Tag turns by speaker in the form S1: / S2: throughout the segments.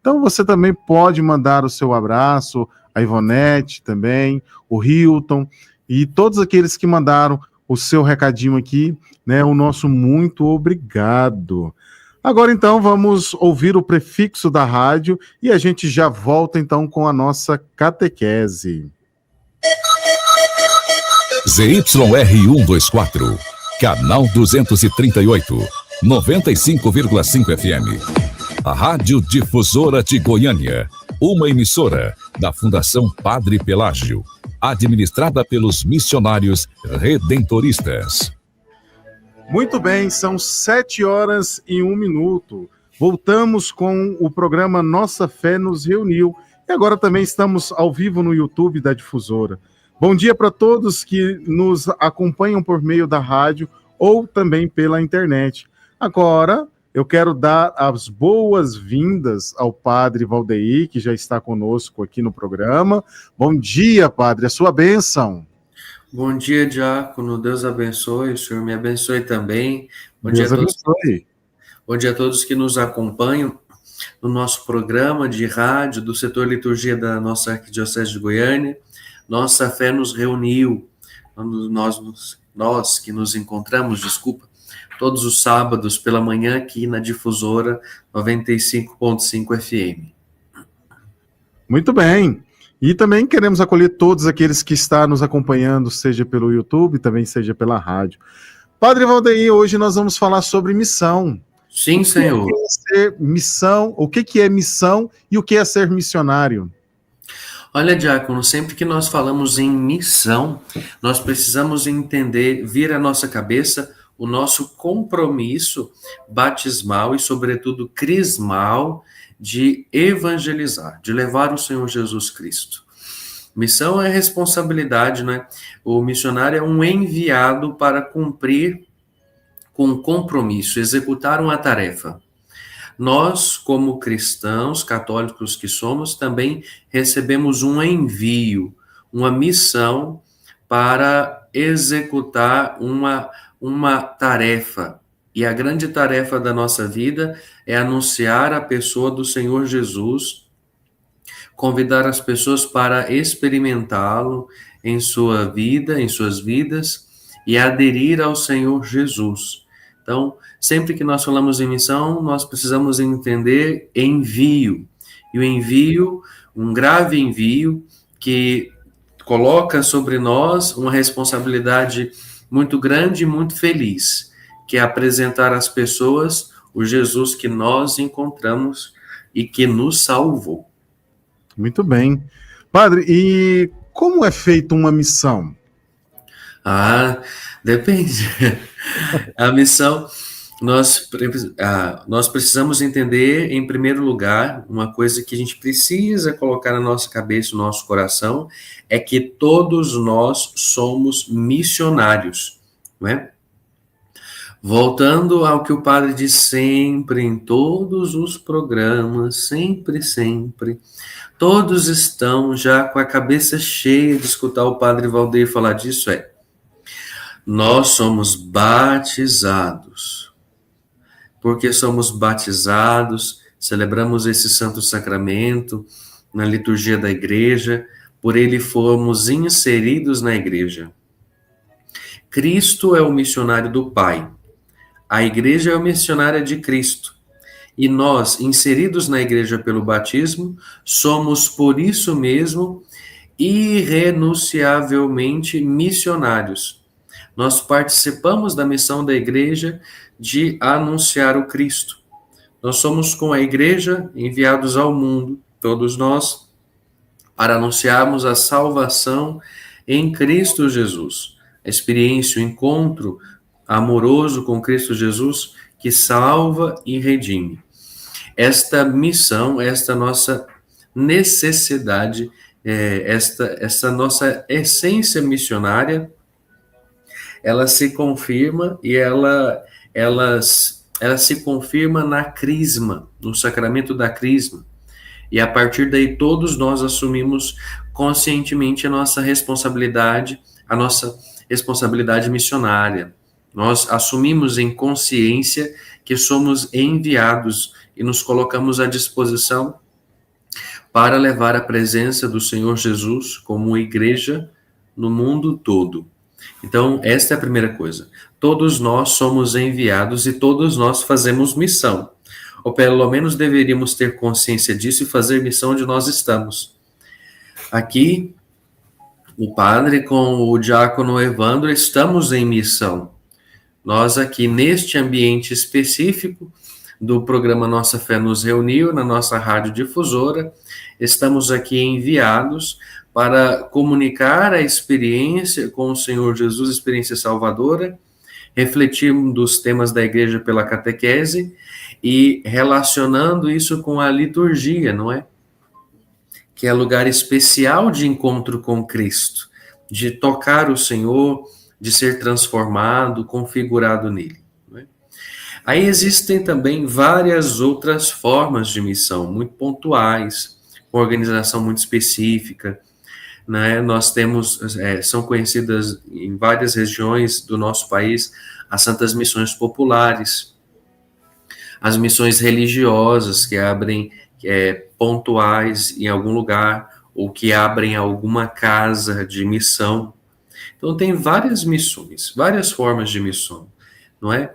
S1: Então você também pode mandar o seu abraço, a Ivonete também, o Hilton e todos aqueles que mandaram o seu recadinho aqui, né? O nosso muito obrigado. Agora então vamos ouvir o prefixo da rádio e a gente já volta então com a nossa catequese.
S2: ZYR124, canal 238, 95,5 FM. A Rádio Difusora de Goiânia, uma emissora da Fundação Padre Pelágio, administrada pelos missionários redentoristas.
S1: Muito bem, são 7h01. Voltamos com o programa Nossa Fé nos Reuniu. E agora também estamos ao vivo no YouTube da Difusora. Bom dia para todos que nos acompanham por meio da rádio ou também pela internet. Agora, eu quero dar as boas-vindas ao Padre Valdeir, que já está conosco aqui no programa. Bom dia, Padre, a sua bênção.
S3: Bom dia, diácono. Deus abençoe, o Senhor me abençoe também.
S1: Deus abençoe.
S3: Bom dia a todos que nos acompanham no nosso programa de rádio do setor liturgia da nossa Arquidiocese de Goiânia. Nossa Fé nos Reuniu. Nós que nos encontramos, todos os sábados pela manhã aqui na Difusora 95,5 FM.
S1: Muito bem. E também queremos acolher todos aqueles que estão nos acompanhando, seja pelo YouTube, também seja pela rádio. Padre Valdeir, hoje nós vamos falar sobre missão.
S3: Sim, Senhor.
S1: O que é ser missão? O que é missão e o que é ser missionário?
S3: Olha, diácono, sempre que nós falamos em missão, nós precisamos entender, vir à nossa cabeça o nosso compromisso batismal e, sobretudo, crismal de evangelizar, de levar o Senhor Jesus Cristo. Missão é responsabilidade, né? O missionário é um enviado para cumprir com compromisso, executar uma tarefa. Nós, como cristãos católicos que somos, também recebemos um envio, uma missão para executar uma tarefa. E a grande tarefa da nossa vida é anunciar a pessoa do Senhor Jesus, convidar as pessoas para experimentá-lo em sua vida, em suas vidas, e aderir ao Senhor Jesus. Então, sempre que nós falamos em missão, nós precisamos entender envio. E o envio, um grave envio, que coloca sobre nós uma responsabilidade muito grande e muito feliz, que é apresentar às pessoas o Jesus que nós encontramos e que nos salvou.
S1: Muito bem. Padre, e como é feita uma missão?
S3: Depende. A missão, nós precisamos entender, em primeiro lugar, uma coisa que a gente precisa colocar na nossa cabeça, no nosso coração, é que todos nós somos missionários, não é? Voltando ao que o padre diz sempre, em todos os programas, sempre, todos estão já com a cabeça cheia de escutar o padre Valdeir falar disso, nós somos batizados. Porque somos batizados, celebramos esse santo sacramento na liturgia da igreja, por ele fomos inseridos na igreja. Cristo é o missionário do Pai. A igreja é a missionária de Cristo. E nós, inseridos na igreja pelo batismo, somos por isso mesmo irrenunciavelmente missionários. Nós participamos da missão da igreja de anunciar o Cristo. Nós somos com a igreja enviados ao mundo, todos nós, para anunciarmos a salvação em Cristo Jesus. A experiência, o encontro amoroso com Cristo Jesus que salva e redime. Esta missão, esta nossa necessidade, esta nossa essência missionária, ela se confirma e ela se confirma na crisma, no sacramento da crisma. E a partir daí todos nós assumimos conscientemente a nossa responsabilidade missionária. Nós assumimos em consciência que somos enviados e nos colocamos à disposição para levar a presença do Senhor Jesus como igreja no mundo todo. Então, esta é a primeira coisa. Todos nós somos enviados e todos nós fazemos missão. Ou pelo menos deveríamos ter consciência disso e fazer missão onde nós estamos. Aqui, o padre com o diácono Evandro estamos em missão. Nós aqui neste ambiente específico do programa Nossa Fé nos Reuniu, na nossa rádio difusora, estamos aqui enviados para comunicar a experiência com o Senhor Jesus, experiência salvadora, refletir dos temas da igreja pela catequese e relacionando isso com a liturgia, não é? Que é lugar especial de encontro com Cristo, de tocar o Senhor, de ser transformado, configurado nele. Não é? Aí existem também várias outras formas de missão, muito pontuais, com organização muito específica, né? Nós temos, são conhecidas em várias regiões do nosso país, as santas missões populares, as missões religiosas que abrem pontuais em algum lugar, ou que abrem alguma casa de missão. Então tem várias missões, várias formas de missão, não é?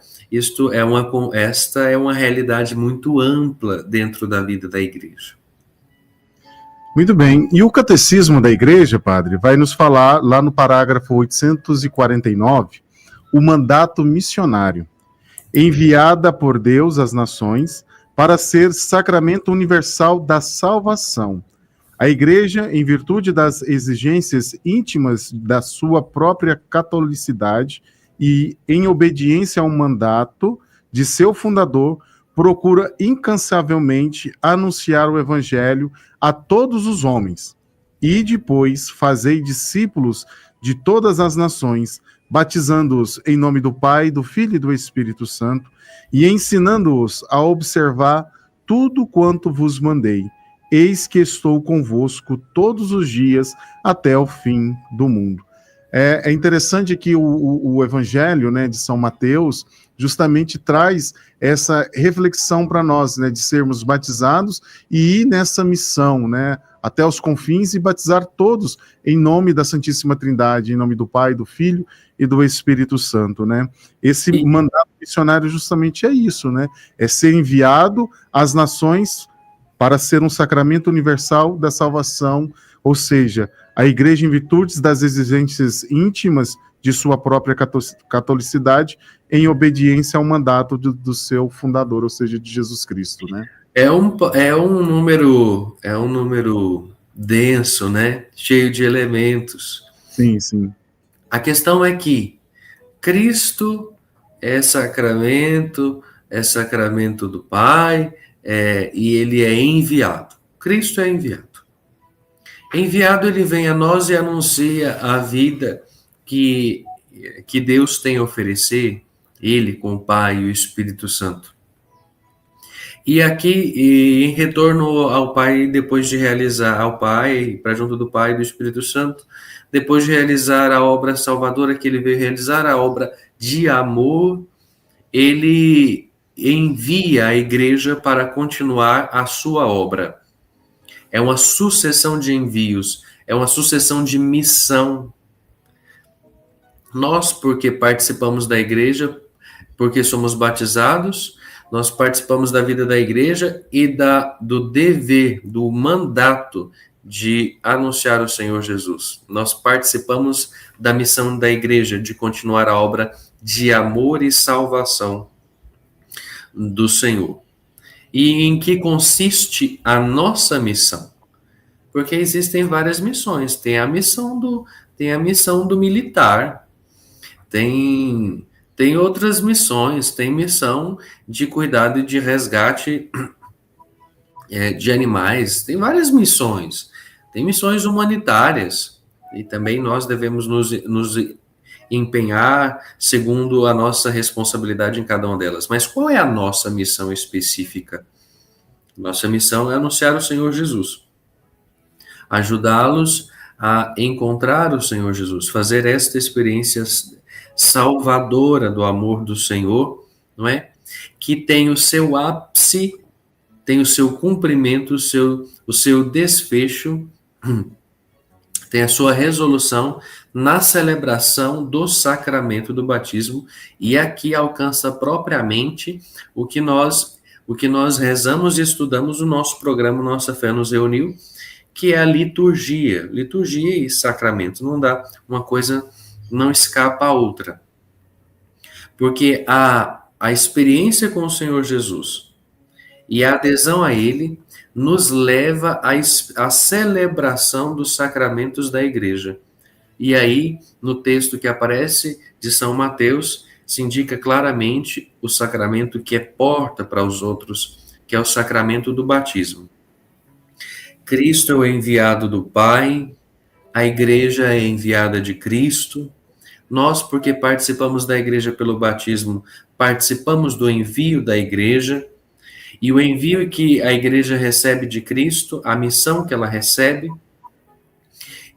S3: Esta é uma realidade muito ampla dentro da vida da igreja.
S1: Muito bem. E o Catecismo da Igreja, padre, vai nos falar, lá no parágrafo 849, o mandato missionário, enviada por Deus às nações para ser sacramento universal da salvação. A Igreja, em virtude das exigências íntimas da sua própria catolicidade e em obediência ao mandato de seu fundador, procura incansavelmente anunciar o Evangelho a todos os homens. E depois fazei discípulos de todas as nações, batizando-os em nome do Pai, do Filho e do Espírito Santo, e ensinando-os a observar tudo quanto vos mandei. Eis que estou convosco todos os dias até o fim do mundo. É interessante que o Evangelho, né, de São Mateus justamente traz essa reflexão para nós, né, de sermos batizados e ir nessa missão, né, até os confins e batizar todos em nome da Santíssima Trindade, em nome do Pai, do Filho e do Espírito Santo, né? Esse mandato missionário justamente é isso, né? É ser enviado às nações para ser um sacramento universal da salvação, ou seja, a Igreja, em virtude das exigências íntimas de sua própria catolicidade, em obediência ao mandato do seu fundador, ou seja, de Jesus Cristo, né?
S3: É um número denso, né? Cheio de elementos.
S1: Sim, sim.
S3: A questão é que Cristo é sacramento do Pai, e ele é enviado. Cristo é enviado. Enviado, ele vem a nós e anuncia a vida que Deus tem a oferecer, ele com o Pai e o Espírito Santo. E aqui, em retorno ao Pai, depois de realizar ao Pai, para junto do Pai e do Espírito Santo, depois de realizar a obra salvadora que ele veio realizar, a obra de amor, ele envia a igreja para continuar a sua obra. É uma sucessão de envios, é uma sucessão de missão. Nós, porque participamos da igreja, porque somos batizados, nós participamos da vida da igreja e do dever, do mandato de anunciar o Senhor Jesus. Nós participamos da missão da igreja de continuar a obra de amor e salvação do Senhor. E em que consiste a nossa missão? Porque existem várias missões. Tem a missão do militar, tem outras missões, tem missão de cuidado e de resgate de animais, tem várias missões, tem missões humanitárias, e também nós devemos nos empenhar segundo a nossa responsabilidade em cada uma delas. Mas qual é a nossa missão específica? Nossa missão é anunciar o Senhor Jesus, ajudá-los a encontrar o Senhor Jesus, fazer esta experiência salvadora do amor do Senhor, não é? Que tem o seu ápice tem o seu cumprimento, o seu desfecho, tem a sua resolução na celebração do sacramento do batismo, e aqui alcança propriamente o que nós rezamos e estudamos no nosso programa Nossa Fé nos Reuniu, que é a liturgia. Liturgia e sacramento, não dá, uma coisa não escapa à outra. Porque a experiência com o Senhor Jesus e a adesão a Ele nos leva à celebração dos sacramentos da Igreja. E aí, no texto que aparece de São Mateus, se indica claramente o sacramento que é porta para os outros, que é o sacramento do batismo. Cristo é o enviado do Pai, a Igreja é enviada de Cristo. Nós, porque participamos da Igreja pelo batismo, participamos do envio da Igreja. E o envio que a Igreja recebe de Cristo, a missão que ela recebe,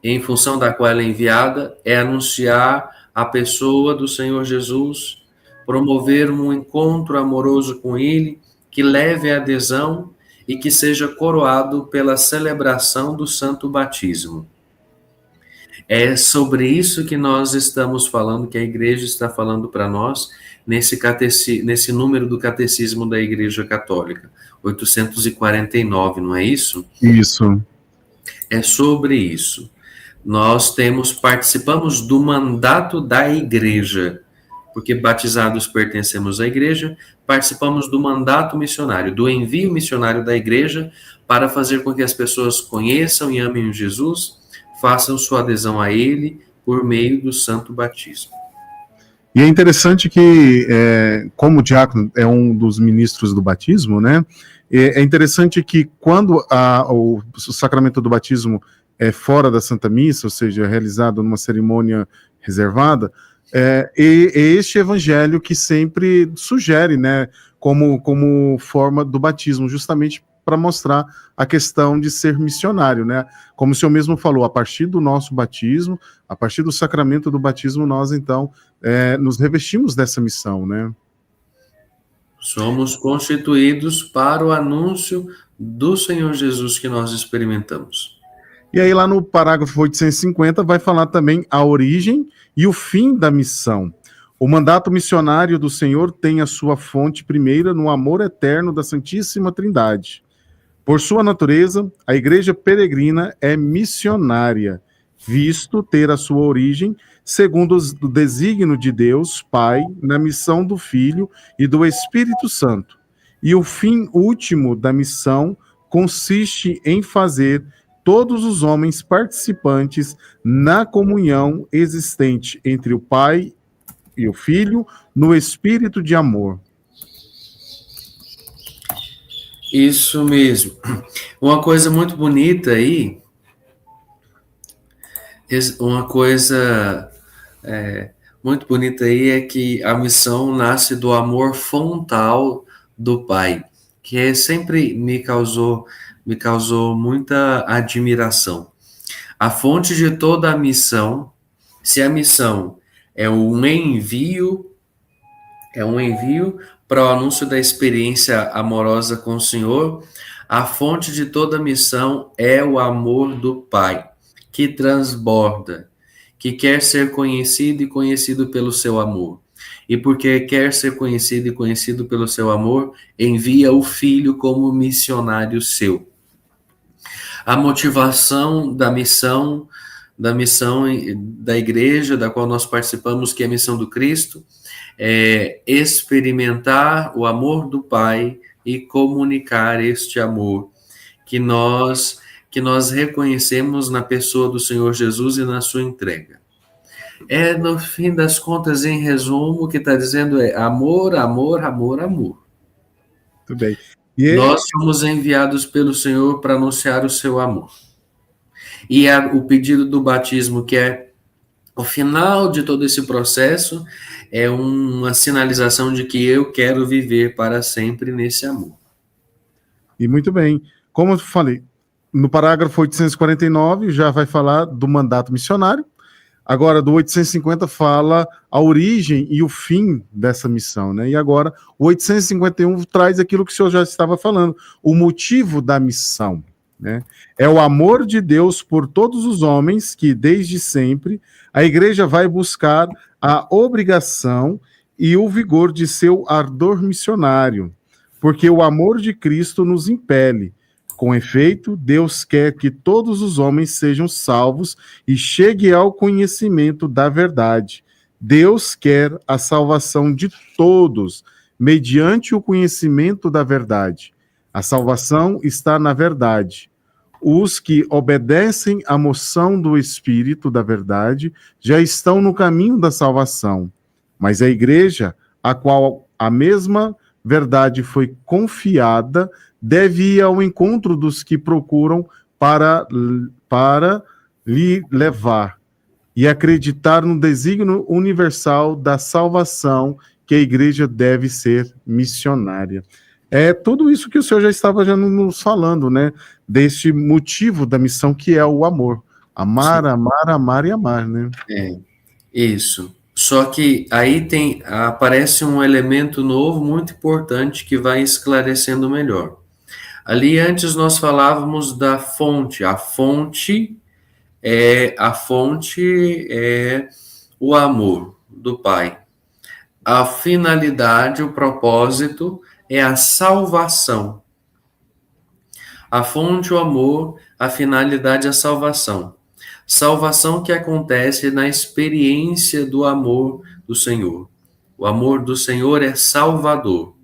S3: em função da qual ela é enviada, é anunciar a pessoa do Senhor Jesus, promover um encontro amoroso com Ele, que leve a adesão e que seja coroado pela celebração do Santo Batismo. É sobre isso que nós estamos falando, que a Igreja está falando para nós, nesse número do Catecismo da Igreja Católica, 849, não é isso?
S1: Isso.
S3: É sobre isso. Nós participamos do mandato da Igreja, porque batizados pertencemos à Igreja, participamos do mandato missionário, do envio missionário da Igreja, para fazer com que as pessoas conheçam e amem Jesus, façam sua adesão a Ele por meio do Santo Batismo.
S1: E é interessante que, como o diácono é um dos ministros do batismo, né? É interessante que quando o sacramento do batismo é fora da Santa Missa, ou seja, é realizado numa cerimônia reservada, é este evangelho que sempre sugere, né, como forma do batismo, justamente para mostrar a questão de ser missionário, né? Como o senhor mesmo falou, a partir do nosso batismo, a partir do sacramento do batismo, nós então nos revestimos dessa missão, né?
S3: Somos constituídos para o anúncio do Senhor Jesus que nós experimentamos.
S1: E aí lá no parágrafo 850 vai falar também a origem e o fim da missão. O mandato missionário do Senhor tem a sua fonte primeira no amor eterno da Santíssima Trindade. Por sua natureza, a Igreja peregrina é missionária, visto ter a sua origem segundo o desígnio de Deus, Pai, na missão do Filho e do Espírito Santo. E o fim último da missão consiste em fazer todos os homens participantes na comunhão existente entre o Pai e o Filho no espírito de amor.
S3: Isso mesmo. Uma coisa muito bonita aí, muito bonita aí é que a missão nasce do amor fontal do Pai, que sempre me causou muita admiração. A fonte de toda a missão, se a missão é um envio para o anúncio da experiência amorosa com o Senhor, a fonte de toda a missão é o amor do Pai, que transborda, que quer ser conhecido e conhecido pelo seu amor. E porque quer ser conhecido e conhecido pelo seu amor, envia o Filho como missionário seu. A motivação da missão da Igreja, da qual nós participamos, que é a missão do Cristo, é experimentar o amor do Pai e comunicar este amor que nós reconhecemos na pessoa do Senhor Jesus e na sua entrega. No fim das contas, em resumo, o que está dizendo é amor, amor, amor, amor.
S1: Muito bem.
S3: Nós somos enviados pelo Senhor para anunciar o seu amor. E o pedido do batismo, que é o final de todo esse processo, é uma sinalização de que eu quero viver para sempre nesse amor.
S1: E muito bem. Como eu falei, no parágrafo 849 já vai falar do mandato missionário. Agora, do 850 fala a origem e o fim dessa missão, né? E agora, o 851 traz aquilo que o senhor já estava falando, o motivo da missão, né? É o amor de Deus por todos os homens que, desde sempre, a igreja vai buscar a obrigação e o vigor de seu ardor missionário, porque o amor de Cristo nos impele. Com efeito, Deus quer que todos os homens sejam salvos e cheguem ao conhecimento da verdade. Deus quer a salvação de todos, mediante o conhecimento da verdade. A salvação está na verdade. Os que obedecem à moção do Espírito da verdade já estão no caminho da salvação. Mas a igreja, a qual a mesma verdade foi confiada, deve ir ao encontro dos que procuram para lhe levar e acreditar no desígnio universal da salvação, que a igreja deve ser missionária. É tudo isso que o senhor já estava nos falando, né? Deste motivo da missão, que é o amor. Amar, sim, amar, amar e amar, né?
S3: É, isso. Só que aí aparece um elemento novo muito importante que vai esclarecendo melhor. Ali antes nós falávamos da fonte. A fonte é o amor do Pai. A finalidade, o propósito é a salvação. A fonte, o amor, a finalidade, a salvação. Salvação que acontece na experiência do amor do Senhor. O amor do Senhor é salvador.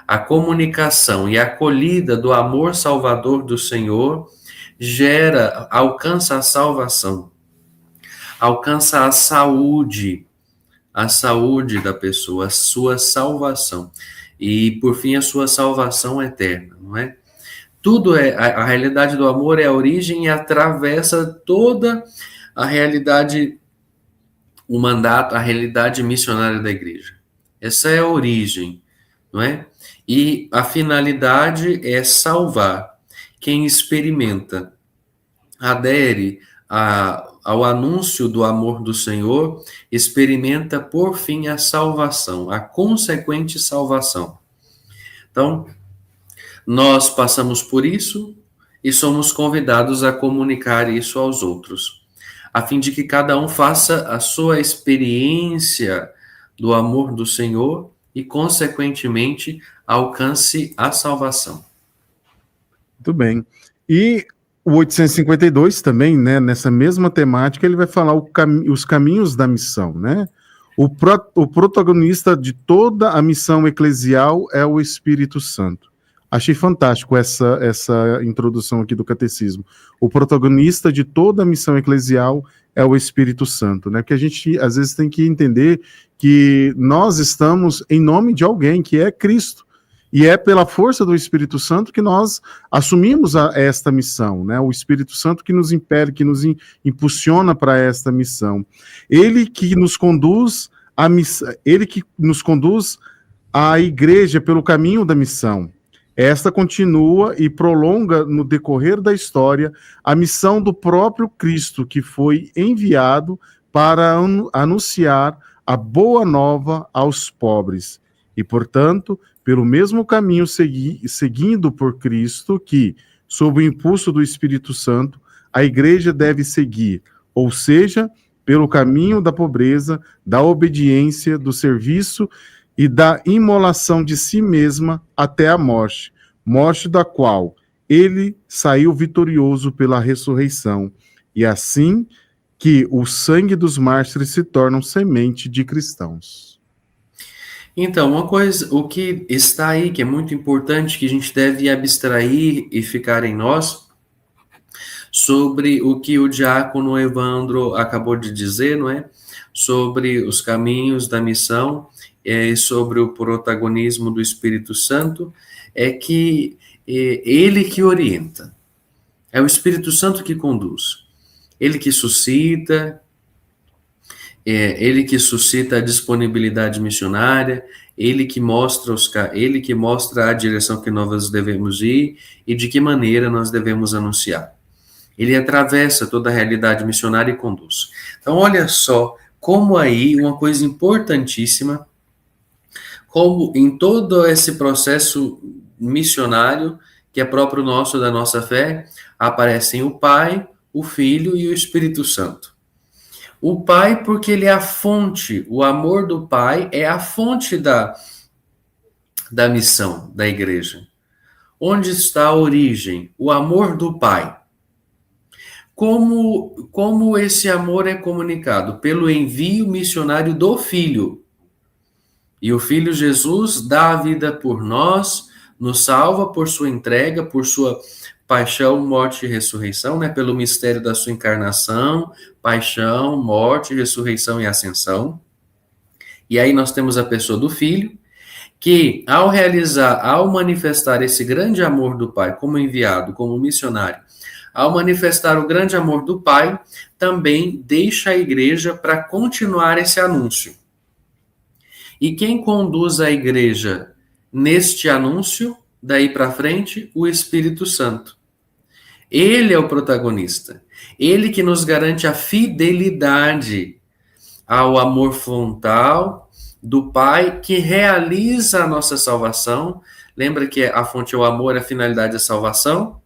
S3: A comunicação e a acolhida do amor salvador do Senhor alcança a salvação, alcança a saúde da pessoa, a sua salvação. E, por fim, a sua salvação eterna, não é? Tudo a realidade do amor é a origem e atravessa toda a realidade, o mandato, a realidade missionária da igreja. Essa é a origem, não é? E a finalidade é salvar. Quem experimenta, adere ao anúncio do amor do Senhor, experimenta, por fim, a salvação, a consequente salvação. Então, nós passamos por isso e somos convidados a comunicar isso aos outros, a fim de que cada um faça a sua experiência do amor do Senhor e, consequentemente, alcance a salvação.
S1: Muito bem. E o 852 também, né, nessa mesma temática, ele vai falar os caminhos da missão, né? O protagonista de toda a missão eclesial é o Espírito Santo. Achei fantástico essa introdução aqui do catecismo. O protagonista de toda a missão eclesial é o Espírito Santo, né? Porque a gente, às vezes, tem que entender que nós estamos em nome de alguém, que é Cristo. E é pela força do Espírito Santo que nós assumimos esta missão, né? O Espírito Santo que nos impele, que nos impulsiona para esta missão. Ele que nos conduz à igreja pelo caminho da missão. Esta continua e prolonga no decorrer da história a missão do próprio Cristo, que foi enviado para anunciar a boa nova aos pobres. E, portanto, pelo mesmo caminho seguindo por Cristo, que, sob o impulso do Espírito Santo, a igreja deve seguir, ou seja, pelo caminho da pobreza, da obediência, do serviço e da imolação de si mesma até a morte, morte da qual ele saiu vitorioso pela ressurreição, e assim que o sangue dos mártires se torna semente de cristãos.
S3: Então, uma coisa, o que está aí, que é muito importante, que a gente deve abstrair e ficar em nós, sobre o que o diácono Evandro acabou de dizer, não é? Sobre os caminhos da missão, sobre o protagonismo do Espírito Santo, é que ele que orienta, é o Espírito Santo que conduz, ele que suscita, ele que suscita a disponibilidade missionária, ele que mostra a direção que nós devemos ir e de que maneira nós devemos anunciar. Ele atravessa toda a realidade missionária e conduz. Então, olha só como aí uma coisa importantíssima, como em todo esse processo missionário, que é próprio nosso, da nossa fé, aparecem o Pai, o Filho e o Espírito Santo. O Pai, porque ele é a fonte, o amor do Pai é a fonte da missão da igreja. Onde está a origem? O amor do Pai. Como esse amor é comunicado? Pelo envio missionário do Filho. E o Filho Jesus dá a vida por nós, nos salva por sua entrega, por sua paixão, morte e ressurreição, né? Pelo mistério da sua encarnação, paixão, morte, ressurreição e ascensão. E aí nós temos a pessoa do Filho, que ao manifestar esse grande amor do Pai como enviado, como missionário, ao manifestar o grande amor do Pai, também deixa a igreja para continuar esse anúncio. E quem conduz a igreja neste anúncio, daí para frente, o Espírito Santo. Ele é o protagonista. Ele que nos garante a fidelidade ao amor frontal do Pai, que realiza a nossa salvação. Lembra que a fonte é o amor, a finalidade é a salvação?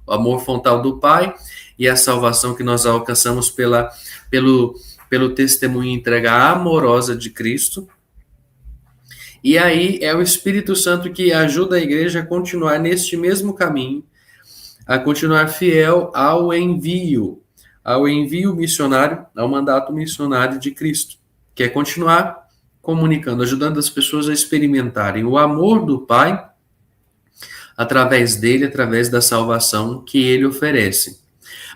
S3: O amor frontal do Pai e a salvação que nós alcançamos pelo testemunho e entrega amorosa de Cristo. E aí é o Espírito Santo que ajuda a igreja a continuar neste mesmo caminho, a continuar fiel ao envio missionário, ao mandato missionário de Cristo, que é continuar comunicando, ajudando as pessoas a experimentarem o amor do Pai através dele, através da salvação que ele oferece.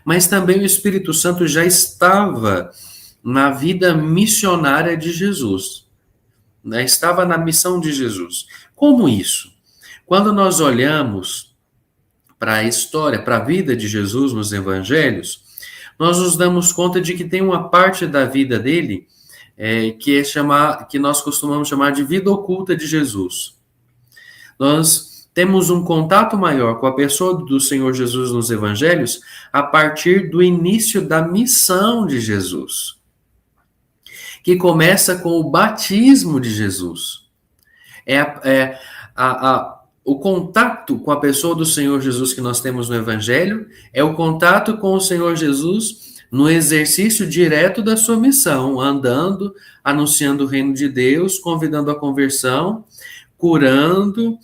S3: Mas também o Espírito Santo já estava na vida missionária de Jesus, né? Estava na missão de Jesus. Como isso? Quando nós olhamos para a história, para a vida de Jesus nos evangelhos, nós nos damos conta de que tem uma parte da vida dele que nós costumamos chamar de vida oculta de Jesus. Nós temos um contato maior com a pessoa do Senhor Jesus nos evangelhos a partir do início da missão de Jesus, que começa com o batismo de Jesus. O contato com a pessoa do Senhor Jesus que nós temos no evangelho é o contato com o Senhor Jesus no exercício direto da sua missão, andando, anunciando o reino de Deus, convidando a conversão, curando,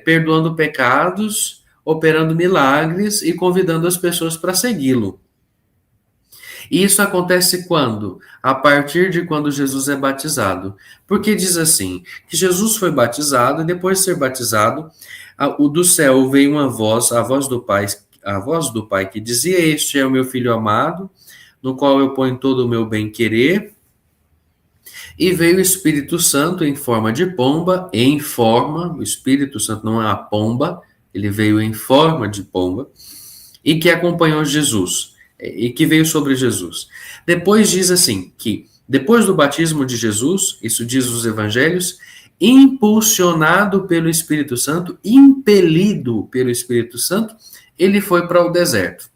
S3: perdoando pecados, operando milagres e convidando as pessoas para segui-lo. E isso acontece quando? A partir de quando Jesus é batizado. Porque diz assim, que Jesus foi batizado e depois de ser batizado, do céu veio uma voz, a voz do Pai que dizia: "Este é o meu Filho amado, no qual eu ponho todo o meu bem-querer." E veio o Espírito Santo em forma de pomba, o Espírito Santo não é a pomba, ele veio em forma de pomba, e que acompanhou Jesus, e que veio sobre Jesus. Depois diz assim, que depois do batismo de Jesus, isso diz os evangelhos, impulsionado pelo Espírito Santo, impelido pelo Espírito Santo, ele foi para o deserto.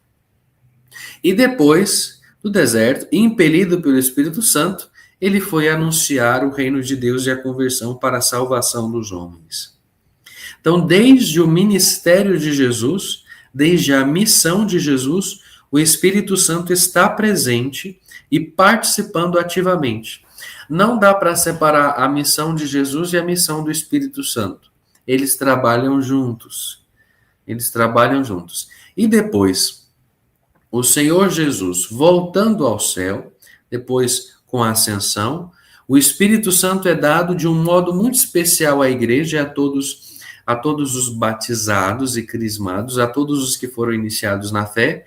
S3: E depois do deserto, impelido pelo Espírito Santo, ele foi anunciar o reino de Deus e a conversão para a salvação dos homens. Então, desde o ministério de Jesus, desde a missão de Jesus, o Espírito Santo está presente e participando ativamente. Não dá para separar a missão de Jesus e a missão do Espírito Santo. Eles trabalham juntos. E depois, o Senhor Jesus voltando ao céu, depois com a ascensão, o Espírito Santo é dado de um modo muito especial à igreja, a todos os batizados e crismados, a todos os que foram iniciados na fé,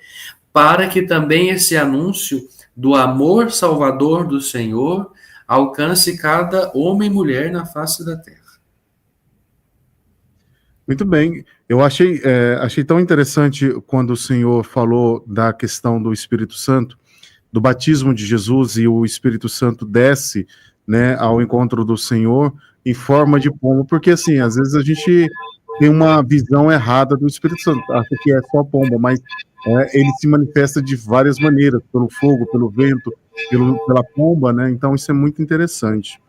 S3: para que também esse anúncio do amor salvador do Senhor alcance cada homem e mulher na face da terra.
S1: Muito bem. Eu achei tão interessante quando o senhor falou da questão do Espírito Santo, do batismo de Jesus, e o Espírito Santo desce, né, ao encontro do Senhor em forma de pomba, porque assim, às vezes a gente tem uma visão errada do Espírito Santo, acha que é só pomba, mas ele se manifesta de várias maneiras, pelo fogo, pelo vento, pela pomba, né? Então isso é muito interessante.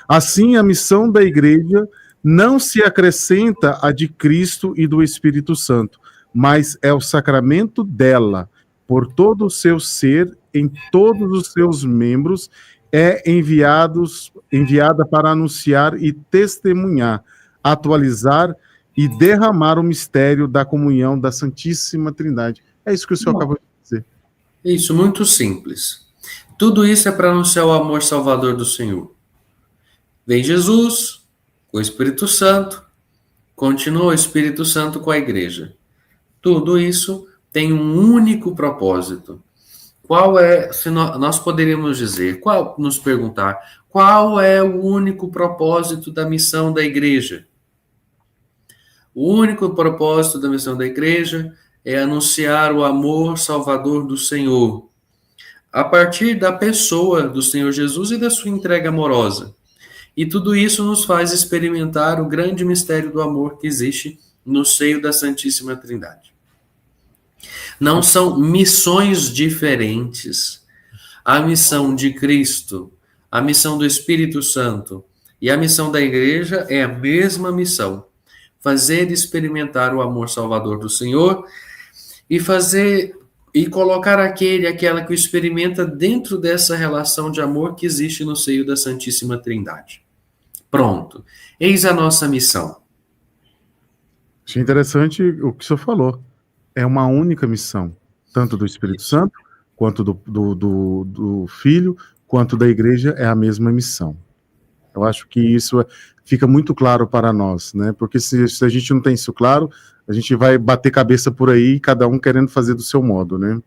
S1: Assim, a missão da igreja não se acrescenta à de Cristo e do Espírito Santo, mas é o sacramento dela, por todo o seu ser, em todos os seus membros, é enviada para anunciar e testemunhar, atualizar e derramar o mistério da comunhão da Santíssima Trindade. É isso que o senhor acabou de dizer.
S3: Isso, muito simples. Tudo isso é para anunciar o amor salvador do Senhor. Vem Jesus, com o Espírito Santo, continua o Espírito Santo com a igreja. Tudo isso tem um único propósito. Qual é, se nós poderíamos dizer, nos perguntar, qual é o único propósito da missão da igreja? O único propósito da missão da igreja é anunciar o amor salvador do Senhor, a partir da pessoa do Senhor Jesus e da sua entrega amorosa. E tudo isso nos faz experimentar o grande mistério do amor que existe no seio da Santíssima Trindade. Não são missões diferentes. A missão de Cristo, a missão do Espírito Santo e a missão da igreja é a mesma missão. Fazer experimentar o amor salvador do Senhor e colocar aquela que o experimenta dentro dessa relação de amor que existe no seio da Santíssima Trindade. Pronto. Eis a nossa missão.
S1: Achei interessante o que o senhor falou. É uma única missão, tanto do Espírito Santo, quanto do Filho, quanto da igreja, é a mesma missão. Eu acho que isso fica muito claro para nós, né? Porque se a gente não tem isso claro, a gente vai bater cabeça por aí, cada um querendo fazer do seu modo, né?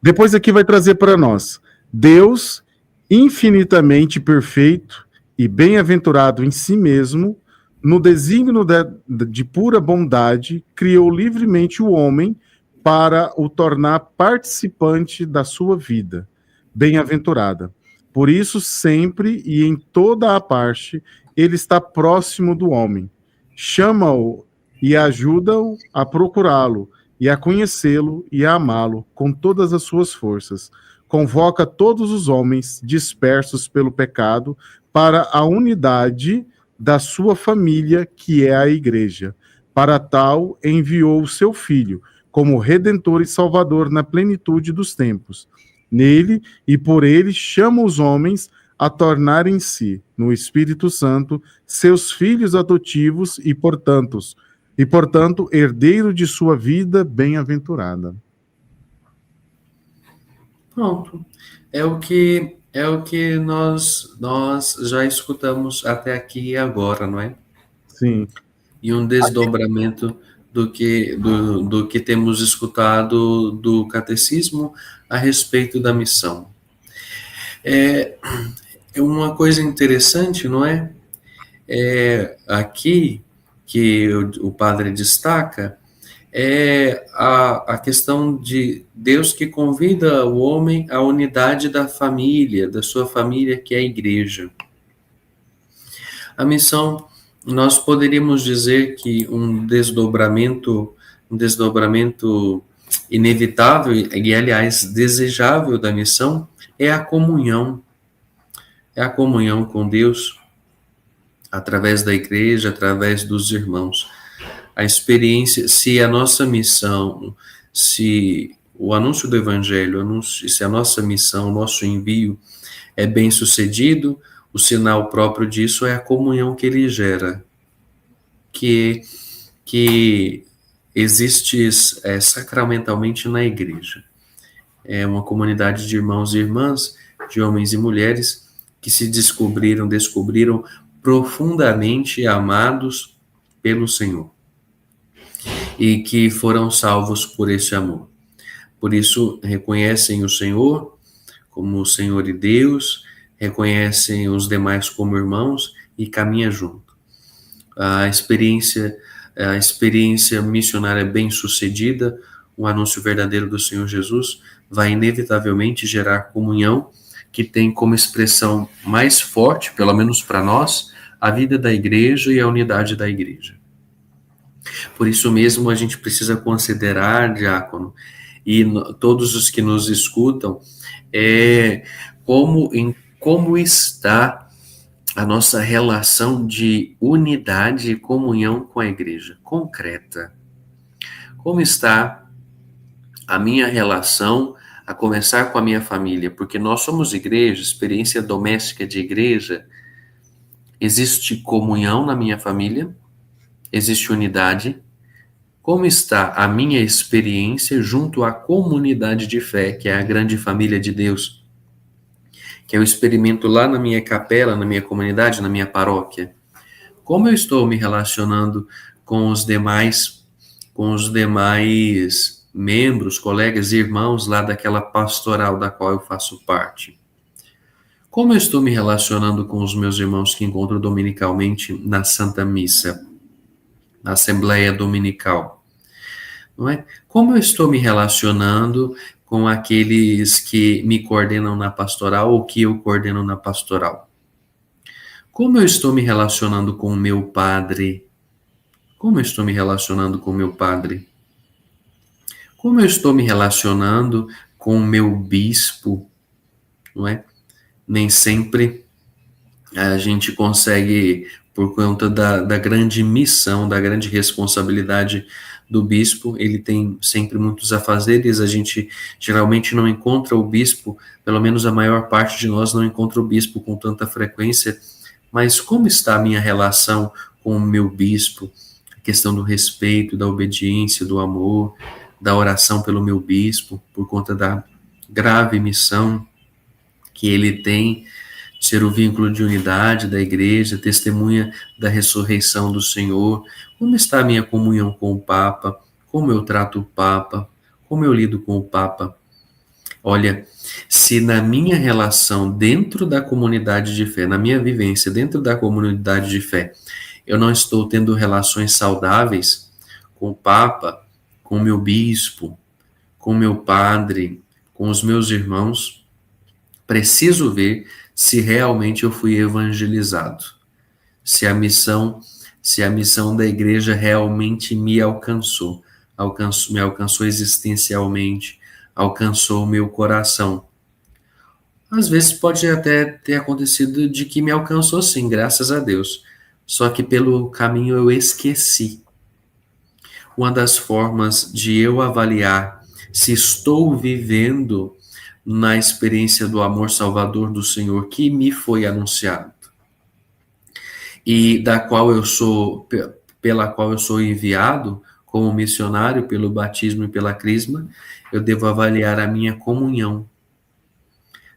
S1: Depois aqui vai trazer para nós, Deus, infinitamente perfeito e bem-aventurado em si mesmo, no desígnio de pura bondade, criou livremente o homem para o tornar participante da sua vida, bem-aventurada. Por isso, sempre e em toda a parte, ele está próximo do homem. Chama-o e ajuda-o a procurá-lo, e a conhecê-lo e a amá-lo com todas as suas forças. Convoca todos os homens dispersos pelo pecado para a unidade da sua família, que é a igreja. Para tal, enviou o seu Filho, como Redentor e Salvador na plenitude dos tempos. Nele e por ele chama os homens a tornarem-se, no Espírito Santo, seus filhos adotivos e, portanto, herdeiro de sua vida bem-aventurada.
S3: Pronto. É o que nós já escutamos até aqui e agora, não é?
S1: Sim.
S3: E um desdobramento do que temos escutado do catecismo a respeito da missão. É uma coisa interessante, não é? Aqui que o padre destaca é a questão de Deus que convida o homem à unidade da família, da sua família, que é a igreja. A missão, nós poderíamos dizer que um desdobramento inevitável e, aliás, desejável da missão é a comunhão. É a comunhão com Deus, através da igreja, através dos irmãos. A experiência, se a nossa missão, se o anúncio do Evangelho, se a nossa missão, o nosso envio é bem sucedido, o sinal próprio disso é a comunhão que ele gera, que existe sacramentalmente na igreja. É uma comunidade de irmãos e irmãs, de homens e mulheres que se descobriram profundamente amados pelo Senhor e que foram salvos por esse amor. Por isso, reconhecem o Senhor como o Senhor e Deus, reconhecem os demais como irmãos e caminham junto. A experiência missionária bem-sucedida, o anúncio verdadeiro do Senhor Jesus, vai inevitavelmente gerar comunhão, que tem como expressão mais forte, pelo menos para nós, a vida da igreja e a unidade da igreja. Por isso mesmo a gente precisa considerar, diácono, e todos os que nos escutam, como está a nossa relação de unidade e comunhão com a igreja concreta. Como está a minha relação, a começar com a minha família? Porque nós somos igreja, experiência doméstica de igreja. Existe comunhão na minha família? Existe unidade? Como está a minha experiência junto à comunidade de fé, que é a grande família de Deus, que eu experimento lá na minha capela, na minha comunidade, na minha paróquia? Como eu estou me relacionando com os demais membros, colegas e irmãos lá daquela pastoral da qual eu faço parte? Como eu estou me relacionando com os meus irmãos que encontro dominicalmente na Santa Missa, na Assembleia Dominical? Não é? Como eu estou me relacionando com aqueles que me coordenam na pastoral ou que eu coordeno na pastoral? Como eu estou me relacionando com o meu padre? Como eu estou me relacionando com o meu padre? Como eu estou me relacionando com o meu bispo? Não é? Nem sempre a gente consegue, por conta da grande missão, da grande responsabilidade do bispo. Ele tem sempre muitos afazeres, a gente geralmente não encontra o bispo, pelo menos a maior parte de nós não encontra o bispo com tanta frequência. Mas como está a minha relação com o meu bispo? A questão do respeito, da obediência, do amor, da oração pelo meu bispo, por conta da grave missão que ele tem, ser o vínculo de unidade da igreja, testemunha da ressurreição do Senhor. Como está a minha comunhão com o Papa? Como eu trato o Papa? Como eu lido com o Papa? Olha, se na minha relação dentro da comunidade de fé, na minha vivência dentro da comunidade de fé, eu não estou tendo relações saudáveis com o Papa, com o meu bispo, com o meu padre, com os meus irmãos, preciso ver se realmente eu fui evangelizado, se a missão da igreja realmente me alcançou, me alcançou existencialmente, alcançou o meu coração. Às vezes pode até ter acontecido de que me alcançou sim, graças a Deus, só que pelo caminho eu esqueci. Uma das formas de eu avaliar se estou vivendo na experiência do amor salvador do Senhor que me foi anunciado e pela qual eu sou enviado como missionário pelo batismo e pela crisma, eu devo avaliar a minha comunhão.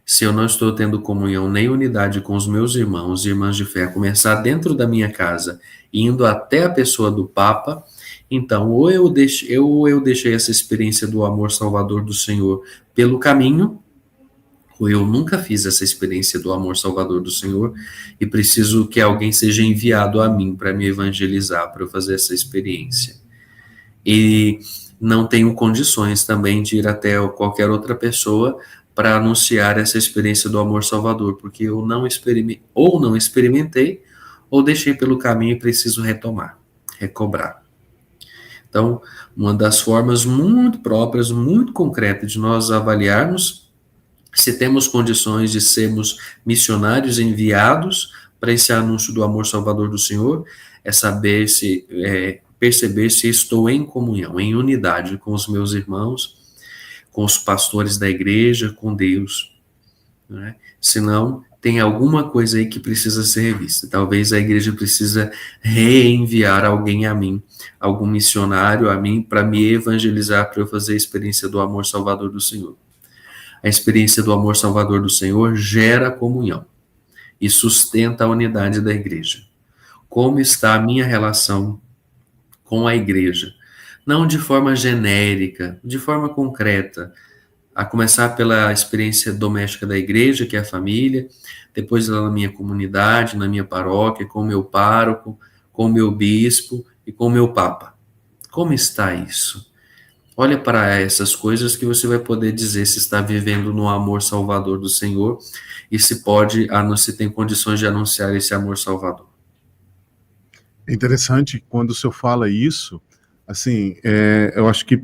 S3: Se eu não estou tendo comunhão nem unidade com os meus irmãos e irmãs de fé, a começar dentro da minha casa, indo até a pessoa do Papa, então ou eu deixei essa experiência do amor salvador do Senhor pelo caminho, ou eu nunca fiz essa experiência do amor salvador do Senhor e preciso que alguém seja enviado a mim para me evangelizar, para eu fazer essa experiência. E não tenho condições também de ir até qualquer outra pessoa para anunciar essa experiência do amor salvador, porque eu não experimentei, ou deixei pelo caminho e preciso recobrar. Então, uma das formas muito próprias, muito concretas de nós avaliarmos se temos condições de sermos missionários enviados para esse anúncio do amor salvador do Senhor, é perceber se estou em comunhão, em unidade com os meus irmãos, com os pastores da igreja, com Deus. Né? Senão, tem alguma coisa aí que precisa ser revista. Talvez a igreja precisa reenviar alguém a mim, algum missionário a mim, para me evangelizar, para eu fazer a experiência do amor salvador do Senhor. A experiência do amor salvador do Senhor gera comunhão e sustenta a unidade da igreja. Como está a minha relação com a igreja? Não de forma genérica, de forma concreta, a começar pela experiência doméstica da igreja, que é a família, depois lá na minha comunidade, na minha paróquia, com o meu pároco, com o meu bispo e com o meu papa. Como está isso? Olha para essas coisas que você vai poder dizer se está vivendo no amor salvador do Senhor e se tem condições de anunciar esse amor salvador.
S1: É interessante quando o senhor fala isso, assim, eu acho que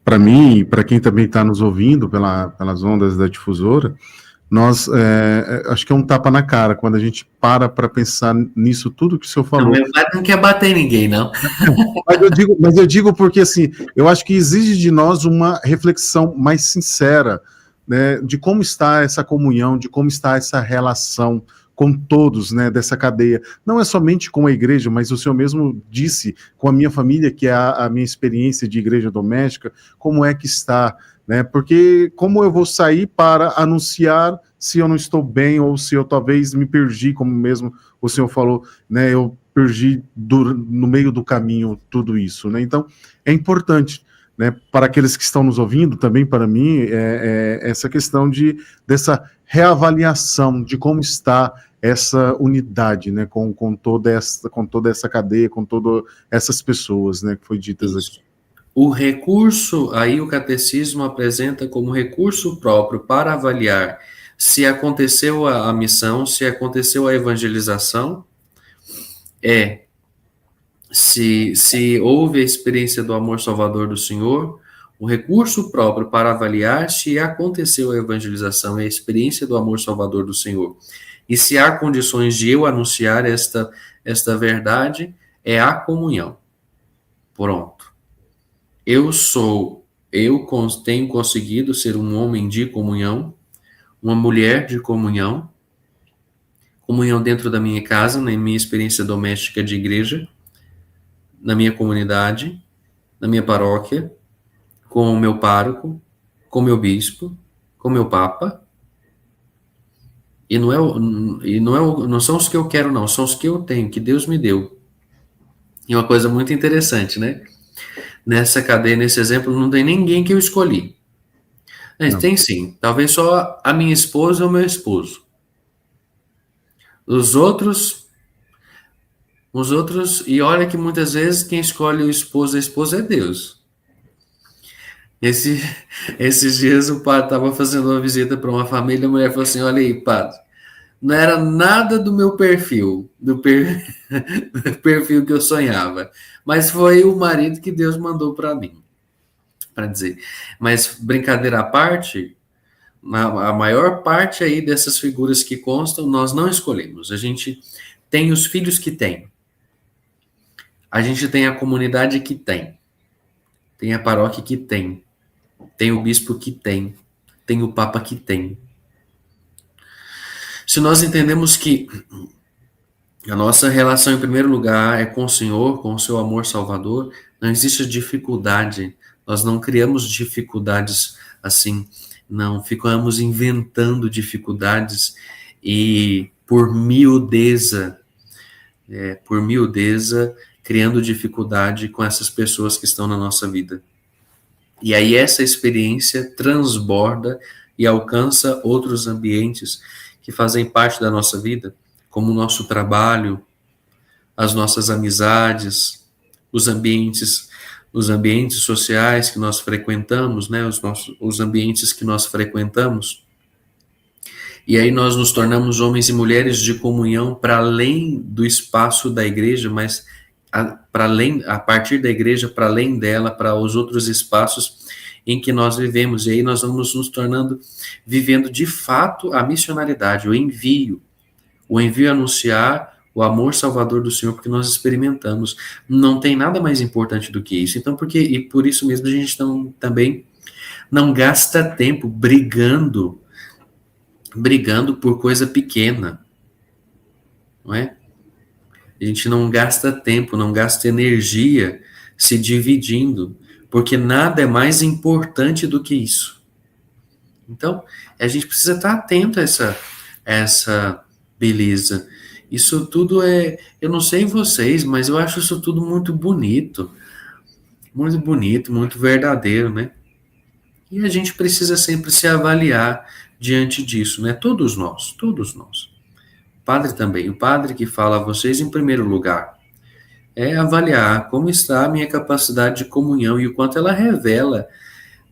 S1: para mim e para quem também está nos ouvindo pelas ondas da difusora, nós, acho que é um tapa na cara quando a gente para pensar nisso tudo que o senhor
S3: Não,
S1: falou.
S3: meu pai não quer bater em ninguém, não.
S1: Mas eu digo porque, assim, eu acho que exige de nós uma reflexão mais sincera, né, de como está essa comunhão, de como está essa relação com todos, né, dessa cadeia. Não é somente com a igreja, mas o senhor mesmo disse, com a minha família, que é a minha experiência de igreja doméstica, como é que está, né, porque como eu vou sair para anunciar se eu não estou bem ou se eu talvez me perdi, como mesmo o senhor falou, né, eu perdi no meio do caminho tudo isso, né? Então, é importante, né, para aqueles que estão nos ouvindo, também para mim, essa questão dessa reavaliação de como está essa unidade, né, com toda essa cadeia, com todas essas pessoas, né, que foi ditas aqui.
S3: O recurso, aí o catecismo apresenta como recurso próprio para avaliar se aconteceu a missão, se aconteceu a evangelização, se houve a experiência do amor salvador do Senhor, o recurso próprio para avaliar se aconteceu a evangelização e a experiência do amor salvador do Senhor, e se há condições de eu anunciar esta verdade, é a comunhão. Pronto. Eu tenho conseguido ser um homem de comunhão, uma mulher de comunhão dentro da minha casa, na minha experiência doméstica de igreja, na minha comunidade, na minha paróquia, com o meu pároco, com o meu bispo, com o meu papa. E não são os que eu quero, não, são os que eu tenho, que Deus me deu. E uma coisa muito interessante, né? Nessa cadeia, nesse exemplo, não tem ninguém que eu escolhi. Tem sim, talvez só a minha esposa ou meu esposo. Os outros, e olha que muitas vezes quem escolhe o esposo, a esposa é Deus. Esses dias o padre estava fazendo uma visita para uma família, a mulher falou assim, olha aí, padre, não era nada do meu perfil, do perfil que eu sonhava, mas foi o marido que Deus mandou para mim, para dizer. Mas, brincadeira à parte, a maior parte aí dessas figuras que constam, nós não escolhemos. A gente tem os filhos que tem. A gente tem a comunidade que tem. Tem a paróquia que tem. Tem o bispo que tem. Tem o papa que tem. Se nós entendemos que a nossa relação, em primeiro lugar, é com o Senhor, com o seu amor salvador, não existe dificuldade. Nós não criamos dificuldades assim, não ficamos inventando dificuldades e por miudeza, criando dificuldade com essas pessoas que estão na nossa vida. E aí essa experiência transborda e alcança outros ambientes que fazem parte da nossa vida, como o nosso trabalho, as nossas amizades, os ambientes sociais que nós frequentamos, né, os ambientes que nós frequentamos. E aí nós nos tornamos homens e mulheres de comunhão para além do espaço da igreja, mas a partir da igreja, para além dela, para os outros espaços em que nós vivemos. E aí nós vamos nos tornando, vivendo de fato a missionalidade, o envio a anunciar o amor salvador do Senhor, porque nós experimentamos. Não tem nada mais importante do que isso. Então, e por isso mesmo a gente também não gasta tempo brigando por coisa pequena, não é? A gente não gasta tempo, não gasta energia se dividindo, porque nada é mais importante do que isso. Então, a gente precisa estar atento a essa beleza. Isso tudo eu não sei vocês, mas eu acho isso tudo muito bonito, muito verdadeiro, né? E a gente precisa sempre se avaliar diante disso, né? Todos nós. O padre também, o padre que fala a vocês em primeiro lugar, é avaliar como está a minha capacidade de comunhão e o quanto ela revela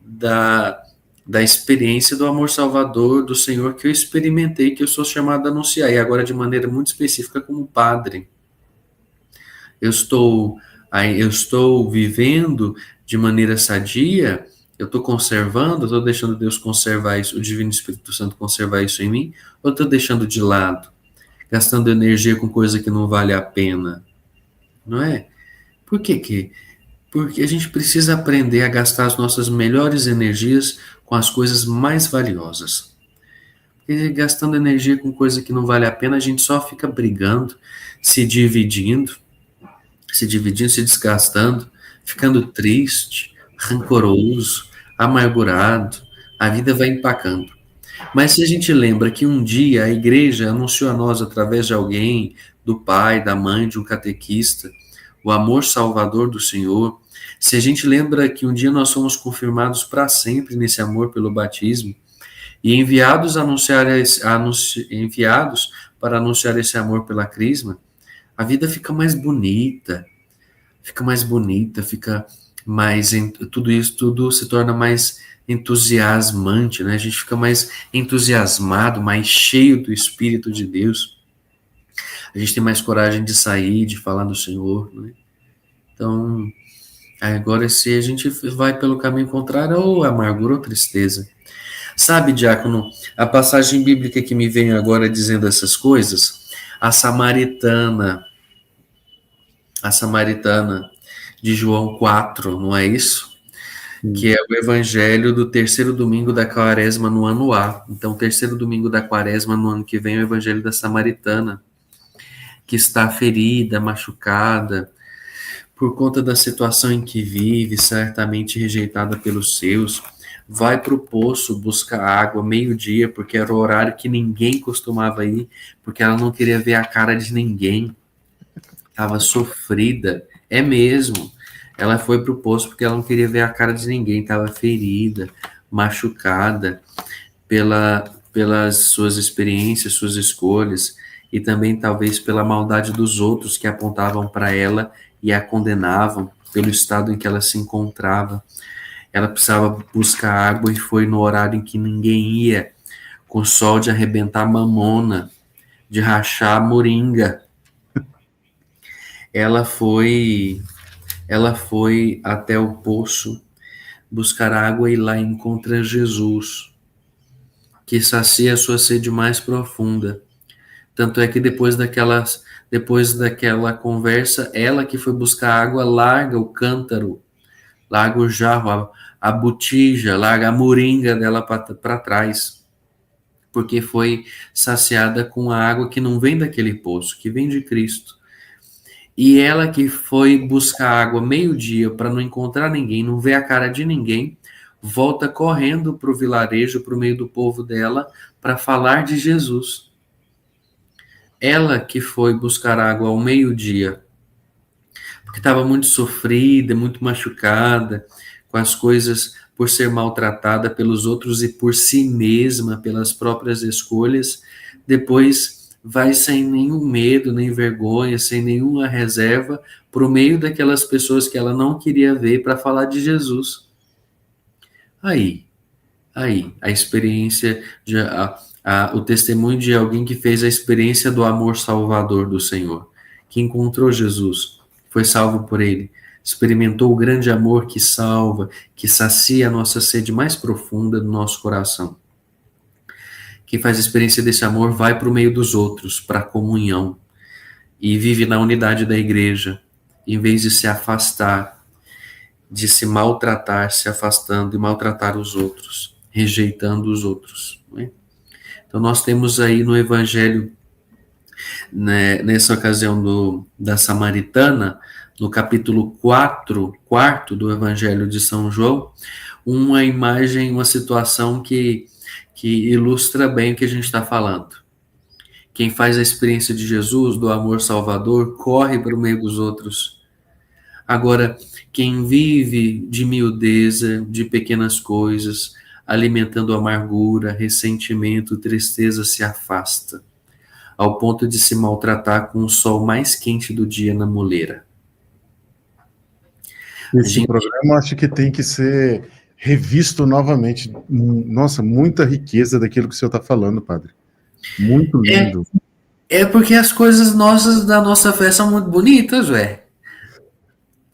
S3: da experiência do amor salvador do Senhor que eu experimentei, que eu sou chamado a anunciar, e agora de maneira muito específica como padre. eu estou vivendo de maneira sadia, eu estou conservando, eu estou deixando Deus conservar isso, o Divino Espírito Santo conservar isso em mim, ou eu estou deixando de lado, gastando energia com coisa que não vale a pena, não é? Por que que? Porque a gente precisa aprender a gastar as nossas melhores energias com as coisas mais valiosas. Porque gastando energia com coisa que não vale a pena, a gente só fica brigando, se dividindo, se desgastando, ficando triste, rancoroso, amargurado, a vida vai empacando. Mas se a gente lembra que um dia a igreja anunciou a nós, através de alguém, do pai, da mãe, de um catequista, o amor salvador do Senhor, se a gente lembra que um dia nós fomos confirmados para sempre nesse amor pelo batismo, e enviados para anunciar esse amor pela crisma, a vida fica mais bonita, fica mais, tudo se torna mais entusiasmante, né? A gente fica mais entusiasmado, mais cheio do Espírito de Deus. A gente tem mais coragem de sair, de falar do Senhor, né? Então, agora se a gente vai pelo caminho contrário, ou amargura ou tristeza. Sabe, diácono, a passagem bíblica que me vem agora dizendo essas coisas, a samaritana de João 4, não é isso? Que é o evangelho do terceiro domingo da quaresma no ano A. Então, terceiro domingo da quaresma no ano que vem é o evangelho da samaritana, que está ferida, machucada, por conta da situação em que vive, certamente rejeitada pelos seus, vai para o poço buscar água meio-dia, porque era o horário que ninguém costumava ir, porque ela não queria ver a cara de ninguém, estava sofrida, é mesmo. Ela foi para o poço porque ela não queria ver a cara de ninguém, estava ferida, machucada pelas suas experiências, suas escolhas, e também talvez pela maldade dos outros que apontavam para ela e a condenavam pelo estado em que ela se encontrava. Ela precisava buscar água e foi no horário em que ninguém ia, com o sol de arrebentar mamona, de rachar moringa. Ela foi até o poço buscar água e lá encontra Jesus, que sacia a sua sede mais profunda. Tanto é que depois daquela conversa, ela que foi buscar água, larga o cântaro, larga o jarro, a botija, larga a moringa dela para trás, porque foi saciada com a água que não vem daquele poço, que vem de Cristo. E ela que foi buscar água meio-dia para não encontrar ninguém, não ver a cara de ninguém, volta correndo para o vilarejo, para o meio do povo dela, para falar de Jesus. Ela que foi buscar água ao meio-dia, porque estava muito sofrida, muito machucada, com as coisas, por ser maltratada pelos outros e por si mesma, pelas próprias escolhas, depois vai sem nenhum medo, nem vergonha, sem nenhuma reserva, para o meio daquelas pessoas que ela não queria ver para falar de Jesus. Aí, a experiência, o testemunho de alguém que fez a experiência do amor salvador do Senhor, que encontrou Jesus, foi salvo por ele, experimentou o grande amor que salva, que sacia a nossa sede mais profunda do nosso coração. Quem faz a experiência desse amor vai para o meio dos outros, para a comunhão, e vive na unidade da igreja, em vez de se afastar, de se maltratar, se afastando e maltratar os outros, rejeitando os outros. Não é? Então nós temos aí no Evangelho, né, nessa ocasião da Samaritana, no capítulo 4 do Evangelho de São João, uma imagem, uma situação que ilustra bem o que a gente está falando. Quem faz a experiência de Jesus, do amor salvador, corre para o meio dos outros. Agora, quem vive de miudeza, de pequenas coisas, alimentando amargura, ressentimento, tristeza, se afasta, ao ponto de se maltratar com o sol mais quente do dia na moleira.
S1: Esse programa acho que tem que ser revisto novamente. Nossa, muita riqueza daquilo que o senhor está falando, padre. Muito lindo.
S3: É porque as coisas nossas da nossa fé são muito bonitas, velho.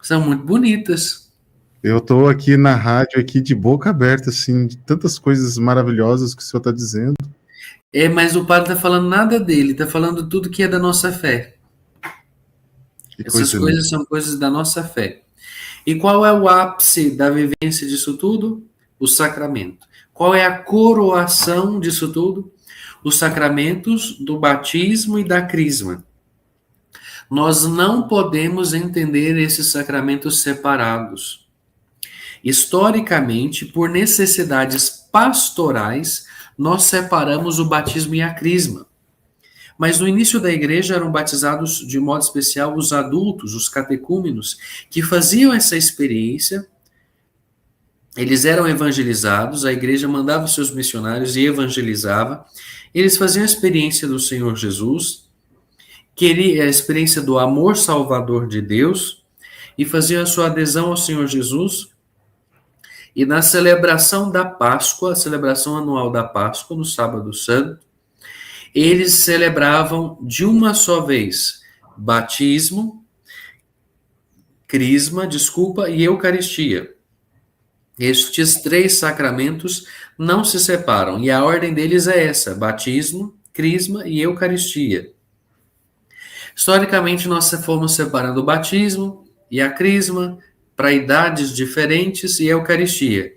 S3: São muito bonitas.
S1: Eu estou aqui na rádio, aqui de boca aberta, assim, de tantas coisas maravilhosas que o senhor está dizendo.
S3: Mas o padre está falando nada dele, está falando tudo que é da nossa fé. Essas coisas são coisas da nossa fé. E qual é o ápice da vivência disso tudo? O sacramento. Qual é a coroação disso tudo? Os sacramentos do batismo e da crisma. Nós não podemos entender esses sacramentos separados. Historicamente, por necessidades pastorais, nós separamos o batismo e a crisma. Mas no início da igreja eram batizados de modo especial os adultos, os catecúmenos, que faziam essa experiência. Eles eram evangelizados, a igreja mandava os seus missionários e evangelizava. Eles faziam a experiência do Senhor Jesus, a experiência do amor salvador de Deus, e faziam a sua adesão ao Senhor Jesus. E na celebração da Páscoa, a celebração anual da Páscoa, no Sábado Santo, eles celebravam de uma só vez batismo, crisma, e Eucaristia. Estes 3 sacramentos não se separam, e a ordem deles é essa: batismo, crisma e Eucaristia. Historicamente, nós fomos separando o batismo e a crisma para idades diferentes e a Eucaristia.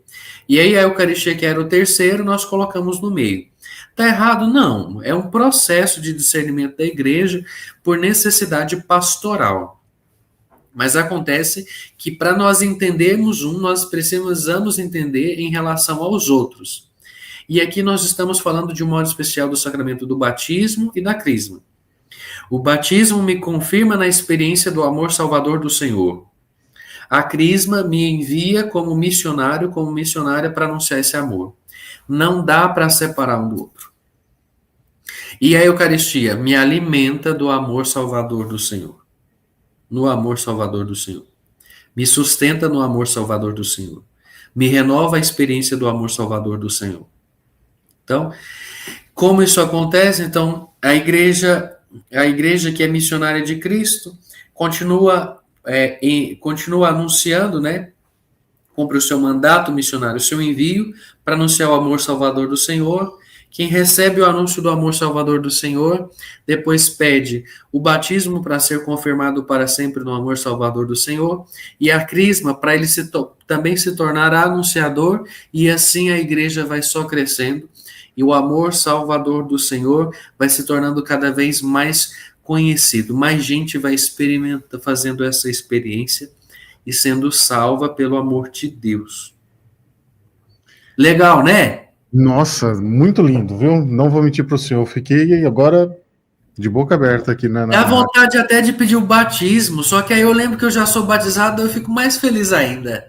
S3: E aí a Eucaristia, que era o terceiro, nós colocamos no meio. Está errado? Não. É um processo de discernimento da igreja por necessidade pastoral. Mas acontece que para nós entendermos nós precisamos entender em relação aos outros. E aqui nós estamos falando de um modo especial do sacramento do batismo e da crisma. O batismo me confirma na experiência do amor salvador do Senhor. A crisma me envia como missionário, como missionária para anunciar esse amor. Não dá para separar um do outro. E a Eucaristia me alimenta do amor salvador do Senhor. No amor salvador do Senhor. Me sustenta no amor salvador do Senhor. Me renova a experiência do amor salvador do Senhor. Então, como isso acontece? Então, a igreja que é missionária de Cristo continua anunciando, né? Cumpre o seu mandato missionário, o seu envio para anunciar o amor salvador do Senhor. Quem recebe o anúncio do amor salvador do Senhor, depois pede o batismo para ser confirmado para sempre no amor salvador do Senhor, e a crisma para ele também se tornar anunciador, e assim a igreja vai só crescendo, e o amor salvador do Senhor vai se tornando cada vez mais conhecido, mais gente vai fazendo essa experiência e sendo salva pelo amor de Deus. Legal, né?
S1: Nossa, muito lindo, viu? Não vou mentir para o senhor, fiquei agora de boca aberta aqui na...
S3: Dá vontade até de pedir o batismo, só que aí eu lembro que eu já sou batizado, eu fico mais feliz ainda.